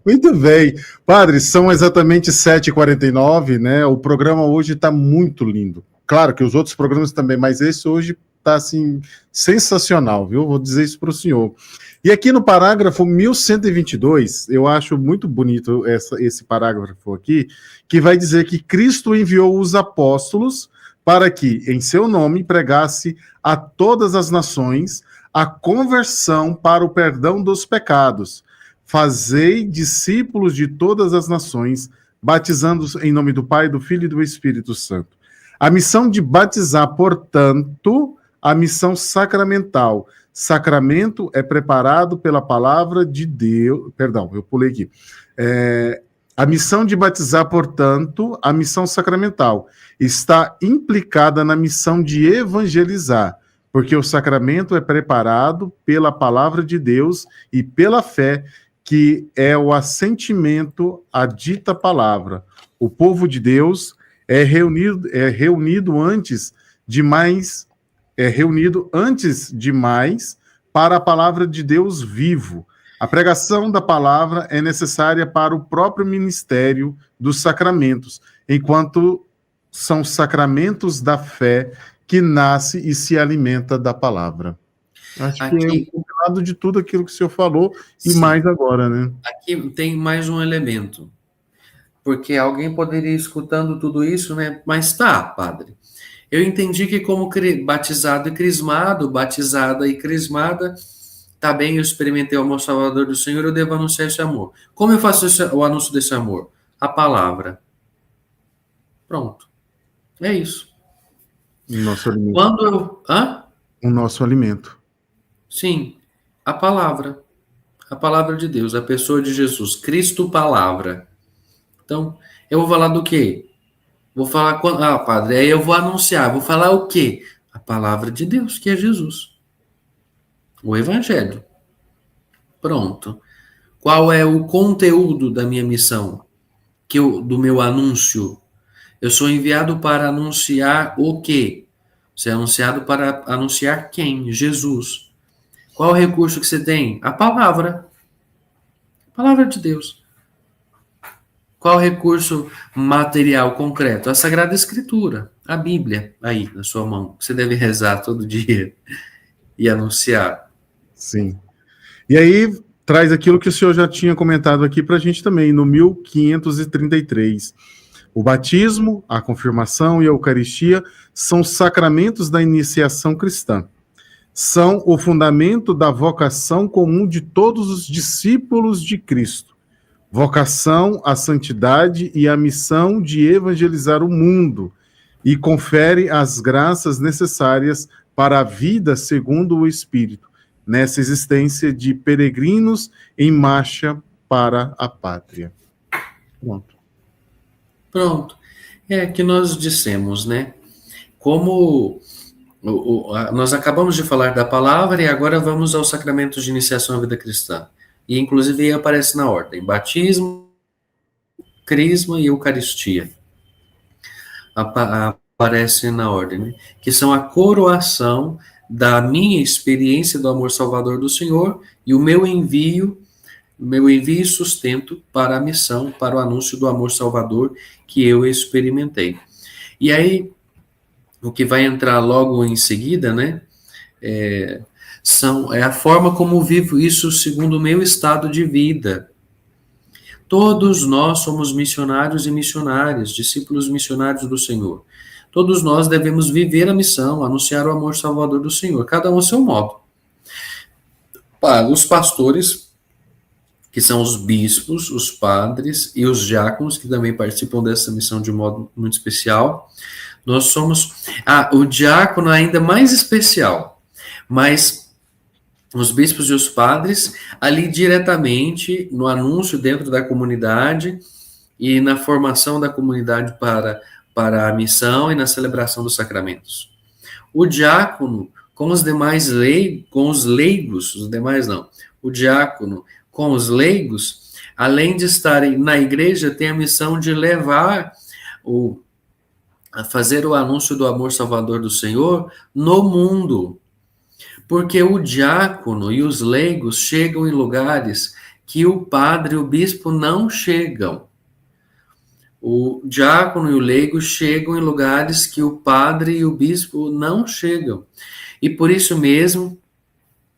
S1: Muito bem. Padre, são exatamente 7h49, né? O programa hoje está muito lindo. Claro que os outros programas também, mas esse hoje está, assim, sensacional, viu? Vou dizer isso para o senhor. E aqui no parágrafo 1122, eu acho muito bonito esse parágrafo aqui, que vai dizer que Cristo enviou os apóstolos para que, em seu nome, pregasse a todas as nações a conversão para o perdão dos pecados. Fazei discípulos de todas as nações, batizando-os em nome do Pai, do Filho e do Espírito Santo. A missão de batizar, portanto, a missão sacramental. Sacramento é preparado pela palavra de Deus. Perdão, eu pulei aqui. A missão de batizar, portanto, a missão sacramental está implicada na missão de evangelizar, porque o sacramento é preparado pela palavra de Deus e pela fé, que é o assentimento à dita palavra. O povo de Deus é reunido antes de mais para a palavra de Deus vivo. A pregação da palavra é necessária para o próprio ministério dos sacramentos, enquanto são sacramentos da fé que nasce e se alimenta da palavra. Acho que é um compilado de tudo aquilo que o senhor falou, e sim, mais agora, né?
S3: Aqui tem mais um elemento, porque alguém poderia ir escutando tudo isso, né? Mas tá, padre, Eu entendi que como batizado e crismado, batizada e crismada, tá bem, eu experimentei o amor salvador do Senhor, eu devo anunciar esse amor. Como eu faço o anúncio desse amor? A palavra. Pronto. É isso.
S1: O nosso alimento.
S3: Quando eu... Hã?
S1: O nosso alimento.
S3: Sim, a palavra. A palavra de Deus, a pessoa de Jesus, Cristo palavra. Então, eu vou falar do quê? Vou falar... padre, aí eu vou anunciar. Vou falar o quê? A palavra de Deus, que é Jesus. O Evangelho. Pronto. Qual é o conteúdo da minha missão? Do meu anúncio? Eu sou enviado para anunciar o quê? Você é anunciado para anunciar quem? Jesus. Qual o recurso que você tem? A palavra. A palavra de Deus. Qual o recurso material concreto? A Sagrada Escritura, a Bíblia, aí na sua mão. Você deve rezar todo dia e anunciar.
S1: Sim. E aí traz aquilo que o senhor já tinha comentado aqui para a gente também, no 1533. O batismo, a confirmação e a Eucaristia são sacramentos da iniciação cristã. São o fundamento da vocação comum de todos os discípulos de Cristo. Vocação à santidade e a missão de evangelizar o mundo, e confere as graças necessárias para a vida segundo o Espírito, nessa existência de peregrinos em marcha para a pátria.
S3: Pronto. É que nós dissemos, né? Como nós acabamos de falar da palavra e agora vamos aos sacramentos de iniciação à vida cristã. E inclusive aí aparece na ordem: batismo, crisma e eucaristia. Aparece na ordem, né? Que são a coroação da minha experiência do amor salvador do Senhor e o meu envio e sustento para a missão, para o anúncio do amor salvador que eu experimentei. E aí, o que vai entrar logo em seguida, né, é a forma como vivo isso segundo o meu estado de vida. Todos nós somos missionários e missionárias, discípulos missionários do Senhor. Todos nós devemos viver a missão, anunciar o amor salvador do Senhor, cada um ao seu modo. Para os pastores, que são os bispos, os padres e os diáconos, que também participam dessa missão de um modo muito especial, nós somos... o diácono ainda mais especial, mas os bispos e os padres, ali diretamente, no anúncio dentro da comunidade e na formação da comunidade para a missão e na celebração dos sacramentos. O diácono, com os demais leigos, os demais não, o diácono com os leigos, além de estarem na igreja, tem a missão de levar a fazer o anúncio do amor salvador do Senhor no mundo. Porque o diácono e os leigos chegam em lugares que o padre e o bispo não chegam. O diácono e o leigo chegam em lugares que o padre e o bispo não chegam. E por isso mesmo,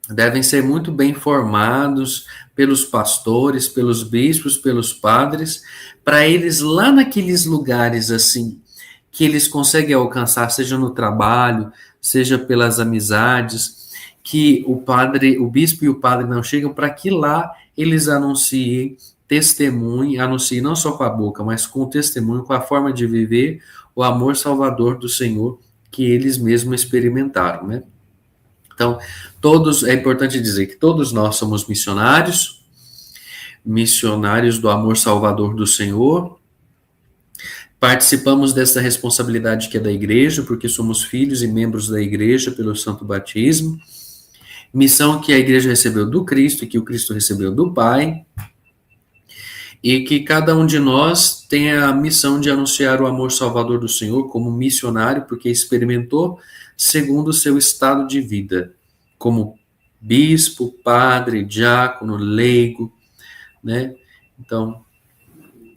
S3: devem ser muito bem formados pelos pastores, pelos bispos, pelos padres, para eles lá naqueles lugares assim, que eles conseguem alcançar, seja no trabalho, seja pelas amizades, que o bispo e o padre não chegam, para que lá eles anunciem, testemunhem, anunciem não só com a boca, mas com o testemunho, com a forma de viver o amor salvador do Senhor que eles mesmos experimentaram, né? Então, é importante dizer que todos nós somos missionários do amor salvador do Senhor, participamos dessa responsabilidade que é da igreja, porque somos filhos e membros da igreja pelo santo batismo, missão que a igreja recebeu do Cristo e que o Cristo recebeu do Pai, e que cada um de nós tem a missão de anunciar o amor salvador do Senhor como missionário, porque experimentou segundo o seu estado de vida, como bispo, padre, diácono, leigo, né? Então,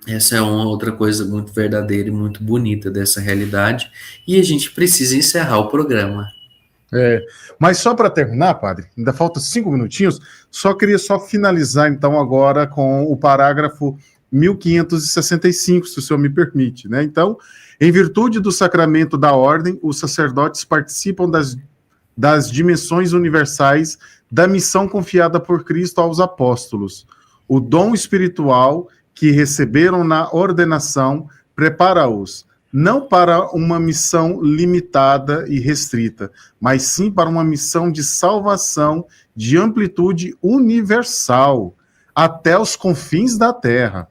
S3: essa é uma outra coisa muito verdadeira e muito bonita dessa realidade, e a gente precisa encerrar o programa.
S1: Mas só para terminar, padre, ainda falta 5 minutinhos, queria finalizar então agora com o parágrafo 1565, se o senhor me permite, né? Então, em virtude do sacramento da ordem, os sacerdotes participam das dimensões universais da missão confiada por Cristo aos apóstolos. O dom espiritual que receberam na ordenação prepara-os não para uma missão limitada e restrita, mas sim para uma missão de salvação de amplitude universal, até os confins da terra,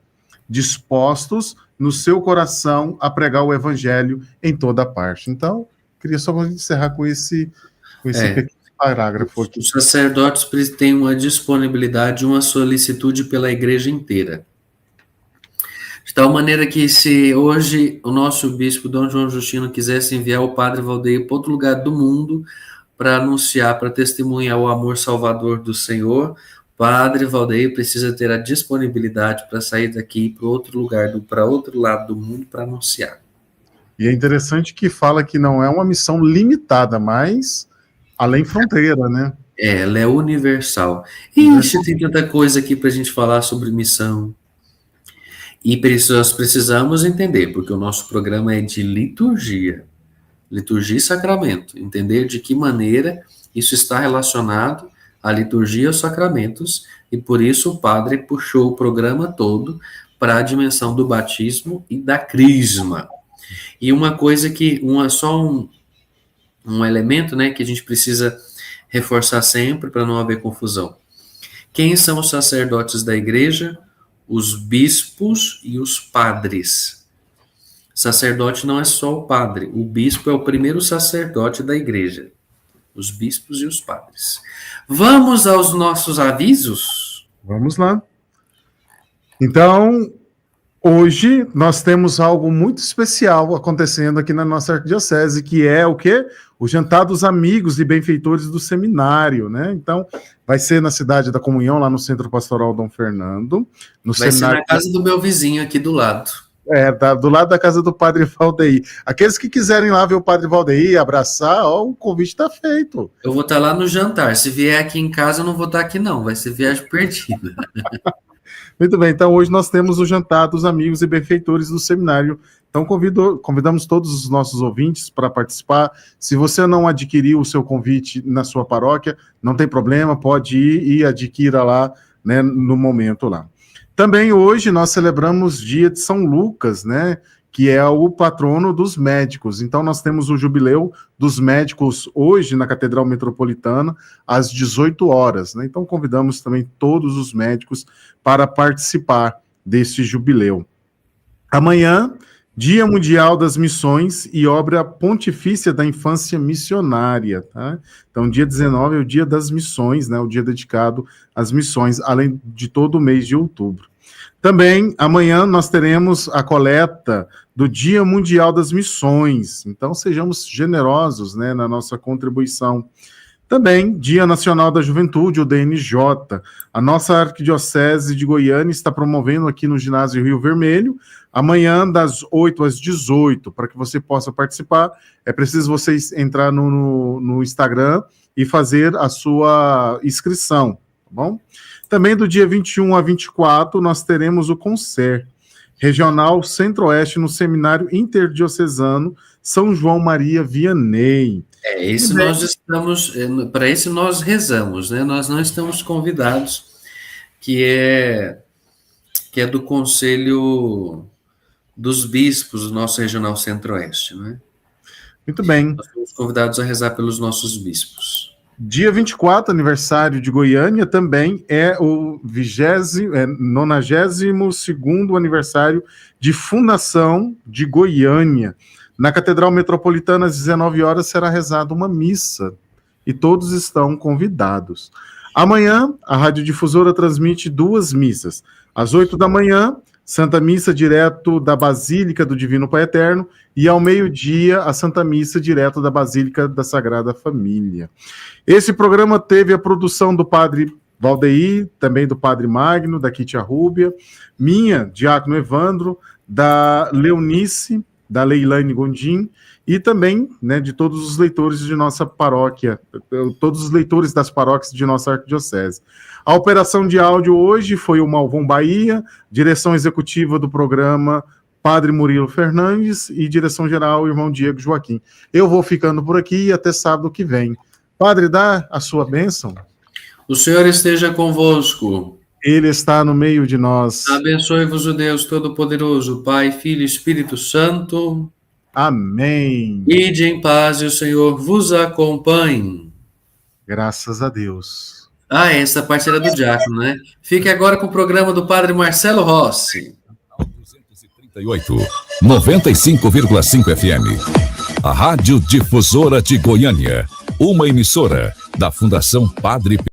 S1: dispostos no seu coração a pregar o evangelho em toda parte. Então, queria só encerrar com esse pequeno parágrafo aqui.
S3: Os sacerdotes têm uma disponibilidade, uma solicitude pela igreja inteira. De tal maneira que se hoje o nosso bispo, Dom João Justino, quisesse enviar o padre Valdeir para outro lugar do mundo para anunciar, para testemunhar o amor salvador do Senhor, o padre Valdeir precisa ter a disponibilidade para sair daqui para outro lugar, para outro lado do mundo para anunciar.
S1: E é interessante que fala que não é uma missão limitada, mas além fronteira, né?
S3: Ela é universal. Ixi, tem tanta coisa aqui para a gente falar sobre missão. E nós precisamos entender, porque o nosso programa é de liturgia e sacramento, entender de que maneira isso está relacionado à liturgia e aos sacramentos, e por isso o padre puxou o programa todo para a dimensão do batismo e da crisma. E uma coisa que, um elemento, né, que a gente precisa reforçar sempre para não haver confusão. Quem são os sacerdotes da igreja? Os bispos e os padres. Sacerdote não é só o padre. O bispo é o primeiro sacerdote da igreja. Os bispos e os padres. Vamos aos nossos avisos?
S1: Vamos lá. Então, hoje nós temos algo muito especial acontecendo aqui na nossa arquidiocese, que é o quê? O jantar dos amigos e benfeitores do seminário, né? Então, vai ser na Cidade da Comunhão, lá no Centro Pastoral Dom Fernando.
S3: Vai ser na casa do meu vizinho aqui do lado.
S1: Do lado da casa do Padre Valdeir. Aqueles que quiserem lá ver o Padre Valdeir, abraçar, o convite está feito.
S3: Eu vou estar lá no jantar. Se vier aqui em casa, eu não vou estar aqui não. Vai ser viagem perdida.
S1: Muito bem, então hoje nós temos o jantar dos amigos e benfeitores do seminário. Então convidamos todos os nossos ouvintes para participar. Se você não adquiriu o seu convite na sua paróquia, não tem problema, pode ir e adquira lá, né, no momento lá. Também hoje nós celebramos dia de São Lucas, né, que é o patrono dos médicos. Então nós temos o jubileu dos médicos hoje na Catedral Metropolitana às 18 horas, né? Então convidamos também todos os médicos para participar desse jubileu. Amanhã, Dia Mundial das Missões e Obra Pontifícia da Infância Missionária, tá? Então, dia 19 é o Dia das Missões, né? O dia dedicado às missões, além de todo o mês de outubro. Também, amanhã, nós teremos a coleta do Dia Mundial das Missões. Então, sejamos generosos, né, na nossa contribuição. Também, Dia Nacional da Juventude, o DNJ. A nossa Arquidiocese de Goiânia está promovendo aqui no Ginásio Rio Vermelho, amanhã, das 8 às 18, para que você possa participar. É preciso vocês entrar no Instagram e fazer a sua inscrição, tá bom? Também do dia 21 a 24, nós teremos o Concer Regional Centro-Oeste no Seminário Interdiocesano São João Maria Vianney.
S3: Esse nós estamos, para esse nós rezamos, né? Nós não estamos convidados, que é do Conselho dos Bispos do nosso Regional Centro-Oeste, né?
S1: Muito bem.
S3: Nós somos convidados a rezar pelos nossos bispos.
S1: Dia 24, aniversário de Goiânia, também é o 92º aniversário de fundação de Goiânia. Na Catedral Metropolitana, às 19 horas, será rezada uma missa e todos estão convidados. Amanhã, a Radiodifusora transmite 2 missas. Às 8 da manhã, Santa Missa direto da Basílica do Divino Pai Eterno, e ao meio-dia, a Santa Missa direto da Basílica da Sagrada Família. Esse programa teve a produção do Padre Valdeir, também do Padre Magno, da Kitia Rúbia, minha, Diácono Evandro, da Leonice, da Leilane Gondim, e também, né, de todos os leitores de nossa paróquia, todos os leitores das paróquias de nossa arquidiocese. A operação de áudio hoje foi o Malvon Bahia, direção executiva do programa Padre Murilo Fernandes e direção-geral, irmão Diego Joaquim. Eu vou ficando por aqui e até sábado que vem. Padre, dá a sua bênção.
S3: O Senhor esteja convosco.
S1: Ele está no meio de nós.
S3: Abençoe-vos o Deus Todo-Poderoso, Pai, Filho e Espírito Santo.
S1: Amém.
S3: Ide em paz e o Senhor vos acompanhe.
S1: Graças a Deus.
S3: Ah, essa parte era do diácono, né? Fique agora com o programa do Padre Marcelo Rossi.
S2: 95,5 FM. A Rádio Difusora de Goiânia. Uma emissora da Fundação Padre